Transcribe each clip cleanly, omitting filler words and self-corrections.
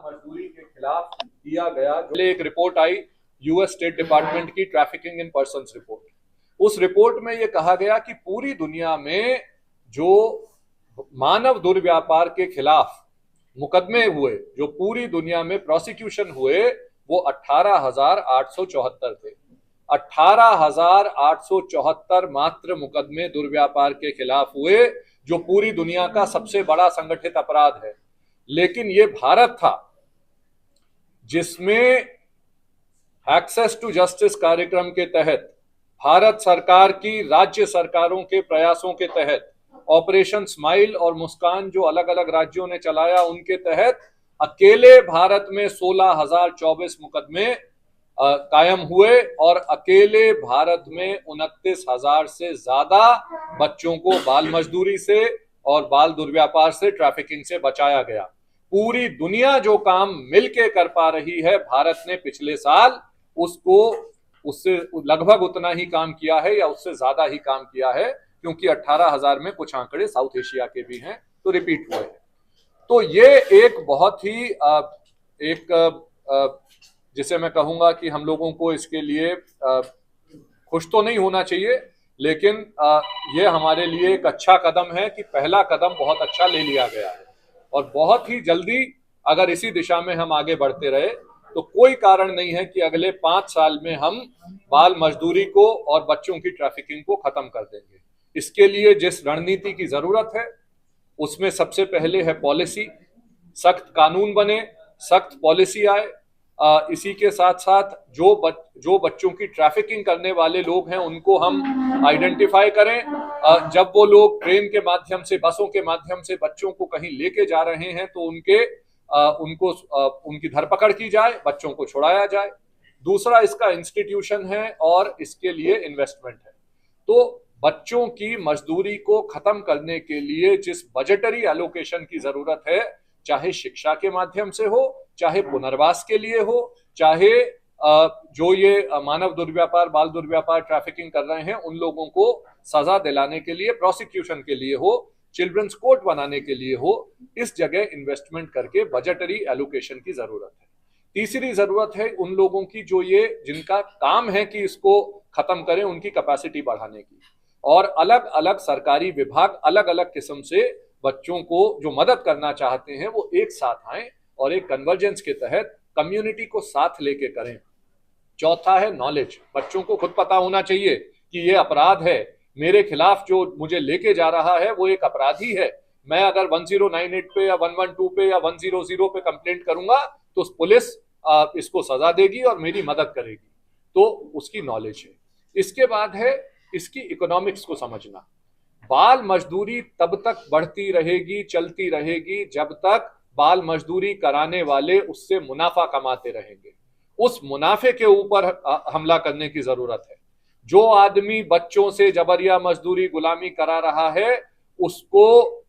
मजदूरी के खिलाफ किया गया, जो एक report I US state department की ट्रैफिकिंग इन पर्सन्स रिपोर्ट, उस रिपोर्ट में यह कहा गया कि पूरी दुनिया में जो मानव दुर्व्यापार के खिलाफ मुकदमे हुए, जो पूरी दुनिया में प्रोसिक्यूशन हुए, वो 18,874 थे। 18,874 मात्र मुकदमे दुर्व्यापार के खिलाफ हुए, जो पूरी दुनिया का सबसे बड़ा संगठित अपराध है। लेकिन ये भारत था जिसमें एक्सेस टू जस्टिस कार्यक्रम के तहत, भारत सरकार की राज्य सरकारों के प्रयासों के तहत, ऑपरेशन स्माइल और मुस्कान जो अलग अलग राज्यों ने चलाया, उनके तहत अकेले भारत में 16,024 मुकदमे कायम हुए और अकेले भारत में 29,000 से ज्यादा बच्चों को बाल मजदूरी से और बाल दुर्व्यापार से, ट्रैफिकिंग से बचाया गया। पूरी दुनिया जो काम मिलके कर पा रही है, भारत ने पिछले साल उससे लगभग उतना ही काम किया है या उससे ज्यादा ही काम किया है, क्योंकि 18,000 में कुछ आंकड़े साउथ एशिया के भी हैं तो रिपीट हुए हैं। तो ये एक बहुत ही जिसे मैं कहूंगा कि हम लोगों को इसके लिए खुश तो नहीं होना चाहिए, लेकिन ये हमारे लिए एक अच्छा कदम है कि पहला कदम बहुत अच्छा ले लिया गया है और बहुत ही जल्दी अगर इसी दिशा में हम आगे बढ़ते रहे तो कोई कारण नहीं है कि अगले 5 साल में हम बाल मजदूरी को और बच्चों की ट्रैफिकिंग को खत्म कर देंगे। इसके लिए जिस रणनीति की जरूरत है उसमें सबसे पहले है पॉलिसी, सख्त कानून बने, सख्त पॉलिसी आए। इसी के साथ साथ जो बच्चों की ट्रैफिकिंग करने वाले लोग हैं उनको हम आइडेंटिफाई करें। जब वो लोग ट्रेन के माध्यम से, बसों के माध्यम से बच्चों को कहीं लेके जा रहे हैं तो उनकी धरपकड़ की जाए, बच्चों को छुड़ाया जाए। दूसरा इसका इंस्टीट्यूशन है और इसके लिए इन्वेस्टमेंट है। तो बच्चों की मजदूरी को खत्म करने के लिए जिस बजटरी एलोकेशन की जरूरत है, चाहे शिक्षा के माध्यम से हो, चाहे पुनर्वास के लिए हो, चाहे जो ये मानव दुर्व्यापार, बाल दुर्व्यापार, ट्रैफिकिंग कर रहे हैं उन लोगों को सजा दिलाने के लिए, प्रोसिक्यूशन के लिए हो, चिल्ड्रंस कोर्ट बनाने के लिए हो, इस जगह इन्वेस्टमेंट करके बजटरी एलोकेशन की जरूरत है। तीसरी जरूरत है उन लोगों की जिनका काम है कि इसको खत्म करें, उनकी कैपेसिटी बढ़ाने की। और अलग अलग सरकारी विभाग अलग अलग किस्म से बच्चों को जो मदद करना चाहते हैं वो एक साथ आए और एक कन्वर्जेंस के तहत कम्युनिटी को साथ लेके करें। चौथा है नॉलेज। बच्चों को खुद पता होना चाहिए कि ये अपराध है, मेरे खिलाफ जो मुझे लेके जा रहा है वो एक अपराधी है। मैं अगर 1098 पे या 112 पे या 100 पे कंप्लेंट करूंगा तो पुलिस इसको सजा देगी और मेरी मदद करेगी। तो उसकी नॉलेज है। इसके बाद है इसकी इकोनॉमिक्स को समझना। बाल मजदूरी तब तक बढ़ती रहेगी, चलती रहेगी जब तक बाल मजदूरी कराने वाले उससे मुनाफा कमाते रहेंगे। उस मुनाफे के ऊपर हमला करने की जरूरत है। जो आदमी बच्चों से जबरिया मजदूरी, गुलामी करा रहा है उसको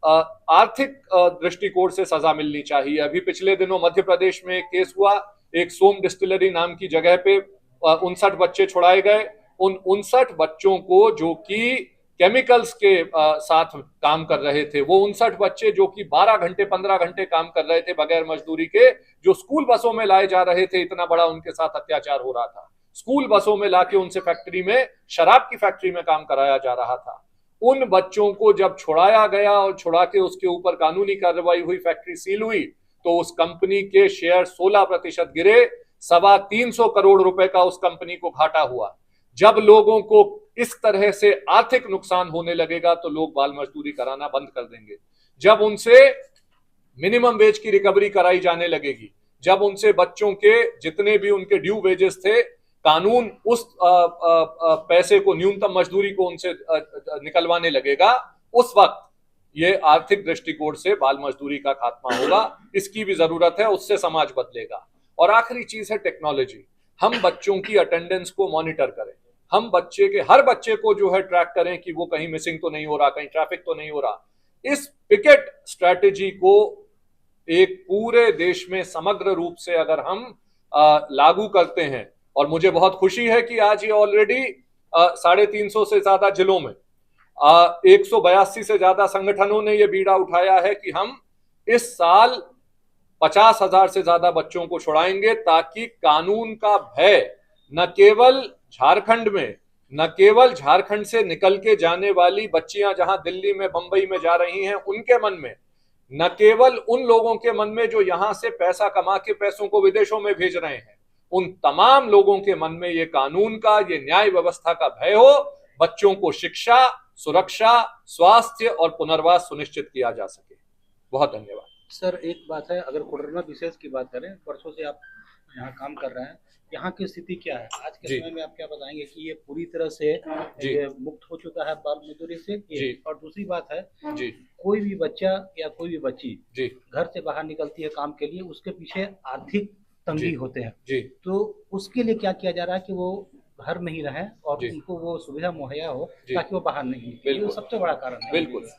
आर्थिक दृष्टिकोण से सजा मिलनी चाहिए। अभी पिछले दिनों मध्य प्रदेश में एक केस हुआ, एक सोम डिस्टिलरी नाम की जगह पे 59 बच्चे छुड़ाए गए। उन 59 बच्चों को जो कि केमिकल्स के साथ काम कर रहे थे, वो 59 बच्चे जो कि 12 घंटे 15 घंटे काम कर रहे थे बगैर मजदूरी के, जो स्कूल बसों में लाए जा रहे थे, इतना बड़ा उनके साथ अत्याचार हो रहा था। स्कूल बसों में लाके उनसे फैक्ट्री में, शराब की फैक्ट्री में काम कराया जा रहा था। उन बच्चों को जब छुड़ाया गया और छुड़ा के उसके ऊपर कानूनी कार्रवाई हुई, फैक्ट्री सील हुई, तो उस कंपनी के शेयर 16% गिरे। 325 करोड़ रुपए का उस कंपनी को घाटा हुआ। जब लोगों को इस तरह से आर्थिक नुकसान होने लगेगा तो लोग बाल मजदूरी कराना बंद कर देंगे। जब उनसे मिनिमम वेज की रिकवरी कराई जाने लगेगी, जब उनसे बच्चों के जितने भी उनके ड्यू वेजेस थे, कानून उस पैसे को, न्यूनतम मजदूरी को उनसे निकलवाने लगेगा, उस वक्त ये आर्थिक दृष्टिकोण से बाल मजदूरी का खात्मा होगा। इसकी भी जरूरत है, उससे समाज बदलेगा। और आखिरी चीज है टेक्नोलॉजी। हम बच्चों की अटेंडेंस को मॉनिटर करें, हम हर बच्चे को जो है ट्रैक करें कि वो कहीं मिसिंग तो नहीं हो रहा, कहीं ट्रैफिक तो नहीं हो रहा। इस पिकेट स्ट्रैटेजी को एक पूरे देश में समग्र रूप से अगर हम लागू करते हैं, और मुझे बहुत खुशी है कि आज ये ऑलरेडी 350 से ज्यादा जिलों में 182 से ज्यादा संगठनों ने ये बीड़ा उठाया है कि हम इस साल 50,000 से ज्यादा बच्चों को छुड़ाएंगे, ताकि कानून का भय न केवल झारखंड में, न केवल झारखंड से निकल के जाने वाली बच्चियां जहां दिल्ली में, बंबई में जा रही हैं उनके मन में, न केवल उन लोगों के मन में जो यहां से पैसा कमा के पैसों को विदेशों में भेज रहे हैं, उन तमाम लोगों के मन में ये कानून का, ये न्याय व्यवस्था का भय हो, बच्चों को शिक्षा, सुरक्षा, स्वास्थ्य और पुनर्वास सुनिश्चित किया जा सके। बहुत धन्यवाद। सर, एक बात है, अगर कोडरमा विशेष की बात करें, वर्षों से आप यहाँ काम कर रहे हैं, यहाँ की स्थिति क्या है आज के समय में? आप क्या बताएंगे कि ये पूरी तरह से ये मुक्त हो चुका है बाल मजदूरी से? और दूसरी बात है, कोई भी बच्चा या कोई भी बच्ची घर से बाहर निकलती है काम के लिए, उसके पीछे आर्थिक तंगी होते हैं, तो उसके लिए क्या किया जा रहा है कि वो घर में ही रहे और उनको वो सुविधा मुहैया हो ताकि वो बाहर नहीं निकले? ये सबसे बड़ा कारण है। बिल्कुल।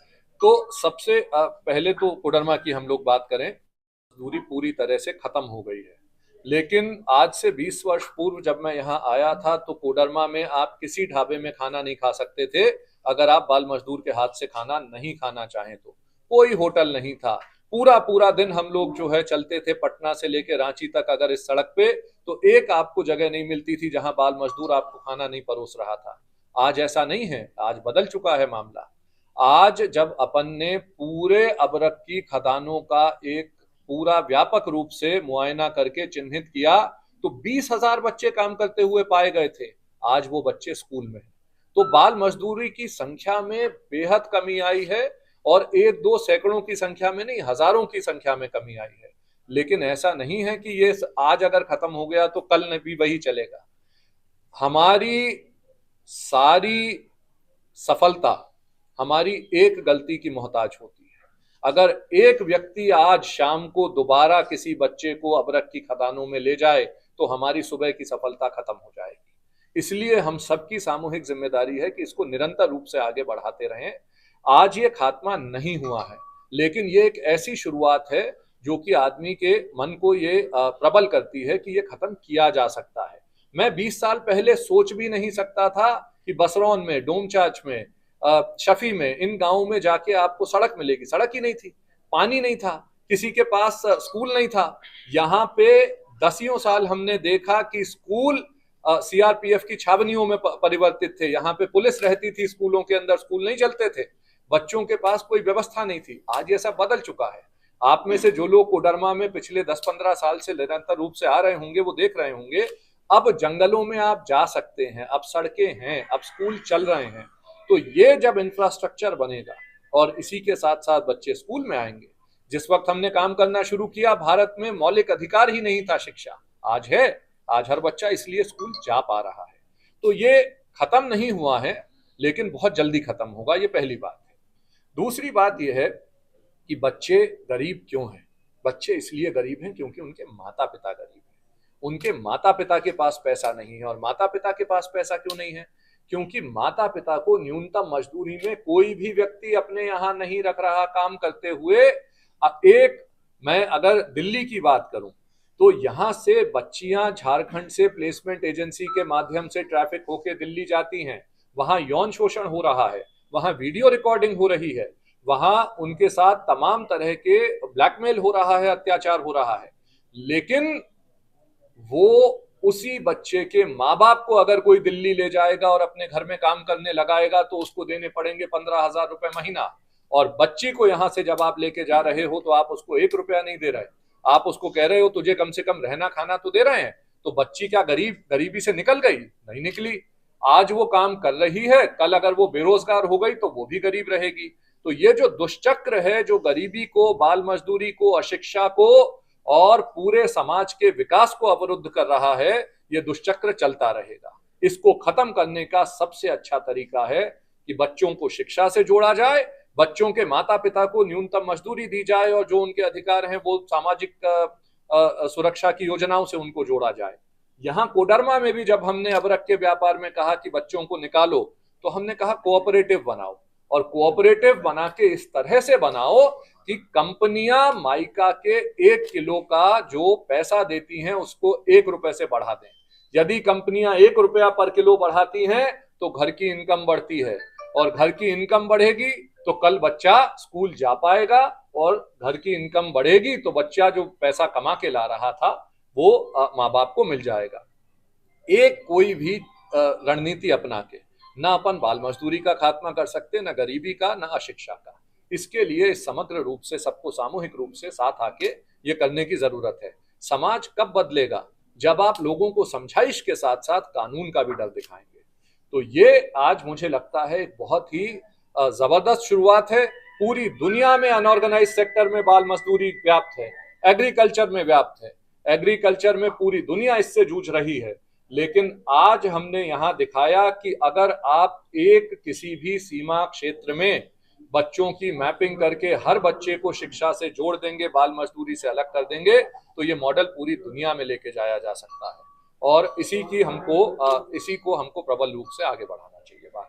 तो सबसे पहले तो कोडरमा की हम लोग बात करें, मजदूरी पूरी तरह से खत्म हो गई है। लेकिन आज से 20 वर्ष पूर्व जब मैं यहाँ आया था, तो कोडरमा में आप किसी ढाबे में खाना नहीं खा सकते थे अगर आप बाल मजदूर के हाथ से खाना नहीं खाना चाहें तो। कोई होटल नहीं था। पूरा पूरा दिन हम लोग जो है चलते थे, पटना से लेकर रांची तक अगर इस सड़क पे, तो एक आपको जगह नहीं मिलती थी जहां बाल मजदूर आपको खाना नहीं परोस रहा था। आज ऐसा नहीं है, आज बदल चुका है मामला। आज जब अपन ने पूरे अबरक की खदानों का एक पूरा व्यापक रूप से मुआयना करके चिन्हित किया, तो 20,000 बच्चे काम करते हुए पाए गए थे। आज वो बच्चे स्कूल में हैं। तो बाल मजदूरी की संख्या में बेहद कमी आई है, और 1-2 सैकड़ों की संख्या में नहीं, हजारों की संख्या में कमी आई है। लेकिन ऐसा नहीं है कि ये आज अगर खत्म हो गया तो कल भी वही चलेगा। हमारी सारी सफलता हमारी एक गलती की मोहताज होती है। अगर एक व्यक्ति आज शाम को दोबारा किसी बच्चे को अबरक की खदानों में ले जाए, तो हमारी सुबह की सफलता खत्म हो जाएगी। इसलिए हम सबकी सामूहिक जिम्मेदारी है कि इसको निरंतर रूप से आगे बढ़ाते रहें। आज ये खात्मा नहीं हुआ है, लेकिन ये एक ऐसी शुरुआत है जो कि आदमी के मन को ये प्रबल करती है कि ये खत्म किया जा सकता है। मैं 20 साल पहले सोच भी नहीं सकता था कि बसरौन में, डोमचांच में, शफी में, इन गांवों में जाके आपको सड़क मिलेगी। सड़क ही नहीं थी, पानी नहीं था, किसी के पास स्कूल नहीं था। यहाँ पे 10 साल हमने देखा कि स्कूल सीआरपीएफ की छावनियों में परिवर्तित थे। यहाँ पे पुलिस रहती थी स्कूलों के अंदर, स्कूल नहीं चलते थे, बच्चों के पास कोई व्यवस्था नहीं थी। आज ये सब बदल चुका है। आप में से जो लोग कोडरमा में पिछले 10-15 साल से निरंतर रूप से आ रहे होंगे, वो देख रहे होंगे अब जंगलों में आप जा सकते हैं, अब सड़कें हैं, अब स्कूल चल रहे हैं। तो ये जब इंफ्रास्ट्रक्चर बनेगा और इसी के साथ साथ बच्चे स्कूल में आएंगे। जिस वक्त हमने काम करना शुरू किया, भारत में मौलिक अधिकार ही नहीं था शिक्षा, आज है। आज हर बच्चा इसलिए स्कूल जा पा रहा है। तो ये खत्म नहीं हुआ है, लेकिन बहुत जल्दी खत्म होगा, ये पहली बात है। दूसरी बात यह है कि बच्चे गरीब क्यों हैं? बच्चे इसलिए गरीब हैं क्योंकि उनके माता पिता गरीब हैं। उनके माता पिता के पास पैसा नहीं है। और माता पिता के पास पैसा क्यों नहीं है? क्योंकि माता पिता को न्यूनतम मजदूरी में कोई भी व्यक्ति अपने यहाँ नहीं रख रहा काम करते हुए। मैं अगर दिल्ली की बात करूं, तो यहाँ से बच्चियां झारखंड से प्लेसमेंट एजेंसी के माध्यम से ट्रैफिक होके दिल्ली जाती हैं। वहां यौन शोषण हो रहा है, वहां वीडियो रिकॉर्डिंग हो रही है, वहां उनके साथ तमाम तरह के ब्लैकमेल हो रहा है, अत्याचार हो रहा है। लेकिन वो उसी बच्चे के माँ बाप को अगर कोई दिल्ली ले जाएगा और अपने घर में काम करने लगाएगा, तो उसको देने पड़ेंगे 15,000 रुपए महीना। और बच्ची को यहां से जब आप लेके जा रहे हो, तो आप उसको 1 रुपया नहीं दे रहे, आप उसको कह रहे हो तुझे कम से कम रहना खाना तो दे रहे हैं। तो बच्ची क्या गरीबी से निकल गई? नहीं निकली। आज वो काम कर रही है, कल अगर वो बेरोजगार हो गई तो वो भी गरीब रहेगी। तो ये जो दुष्चक्र है, जो गरीबी को, बाल मजदूरी को, अशिक्षा को और पूरे समाज के विकास को अवरुद्ध कर रहा है, ये दुष्चक्र चलता रहेगा। इसको खत्म करने का सबसे अच्छा तरीका है कि बच्चों को शिक्षा से जोड़ा जाए, बच्चों के माता पिता को न्यूनतम मजदूरी दी जाए, और जो उनके अधिकार हैं वो सामाजिक सुरक्षा की योजनाओं से उनको जोड़ा जाए। यहाँ कोडरमा में भी जब हमने अबरक के व्यापार में कहा कि बच्चों को निकालो, तो हमने कहा कोऑपरेटिव बनाओ, और कोऑपरेटिव बना के इस तरह से बनाओ कि कंपनियां माइका के 1 किलो का जो पैसा देती हैं उसको 1 रुपए से बढ़ा दें। यदि कंपनियां 1 रुपया पर किलो बढ़ाती हैं तो घर की इनकम बढ़ती है। और घर की इनकम बढ़ेगी तो कल बच्चा स्कूल जा पाएगा, और घर की इनकम बढ़ेगी तो बच्चा जो पैसा कमा के ला रहा था वो माँ बाप को मिल जाएगा। एक कोई भी रणनीति अपना के ना अपन बाल मजदूरी का खात्मा कर सकते, ना गरीबी का, ना अशिक्षा का। इसके लिए समग्र रूप से सबको सामूहिक रूप से साथ आके ये करने की जरूरत है। समाज कब बदलेगा? जब आप लोगों को समझाइश के साथ साथ कानून का भी डर दिखाएंगे। तो ये आज मुझे लगता है एक बहुत ही जबरदस्त शुरुआत है। पूरी दुनिया में अनऑर्गेनाइज सेक्टर में बाल मजदूरी व्याप्त है, एग्रीकल्चर में व्याप्त है, एग्रीकल्चर में पूरी दुनिया इससे जूझ रही है। लेकिन आज हमने यहाँ दिखाया कि अगर आप एक किसी भी सीमा क्षेत्र में बच्चों की मैपिंग करके हर बच्चे को शिक्षा से जोड़ देंगे, बाल मजदूरी से अलग कर देंगे, तो ये मॉडल पूरी दुनिया में लेके जाया जा सकता है। और इसी को हमको प्रबल रूप से आगे बढ़ाना चाहिए। बात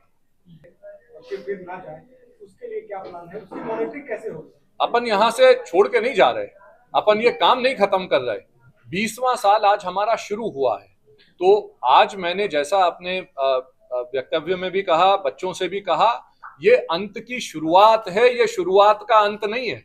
उसके लिए क्या प्लान है? उसकी मॉनिटरिंग कैसे होगी? अपन यहाँ से छोड़ के नहीं जा रहे, अपन ये काम नहीं खत्म कर रहे। 20वां साल आज हमारा शुरू हुआ है। तो आज मैंने जैसा अपने वक्तव्य में भी कहा, बच्चों से भी कहा, ये अंत की शुरुआत है, ये शुरुआत का अंत नहीं है।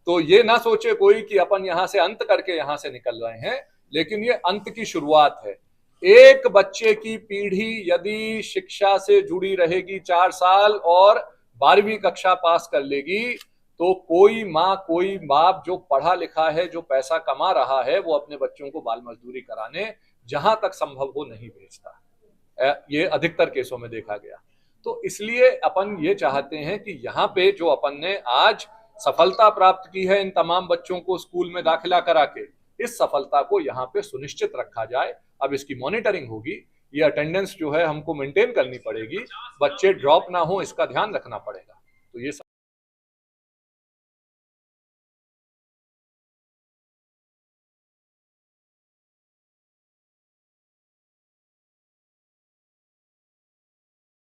तो ये ना सोचे कोई कि अपन यहाँ से अंत करके यहाँ से निकल रहे हैं, लेकिन ये अंत की शुरुआत है। एक बच्चे की पीढ़ी यदि शिक्षा से जुड़ी रहेगी 4 साल और 12वीं कक्षा पास कर लेगी, तो कोई माँ कोई बाप जो पढ़ा लिखा है, जो पैसा कमा रहा है, वो अपने बच्चों को बाल मजदूरी कराने जहां तक संभव हो नहीं भेजता। ये अधिकतर केसों में देखा गया। तो इसलिए अपन ये चाहते हैं कि यहाँ पे जो अपन ने आज सफलता प्राप्त की है इन तमाम बच्चों को स्कूल में दाखिला करा के, इस सफलता को यहाँ पे सुनिश्चित रखा जाए। अब इसकी मॉनिटरिंग होगी, ये अटेंडेंस जो है हमको मेंटेन करनी पड़ेगी, बच्चे ड्रॉप ना हो इसका ध्यान रखना पड़ेगा। तो ये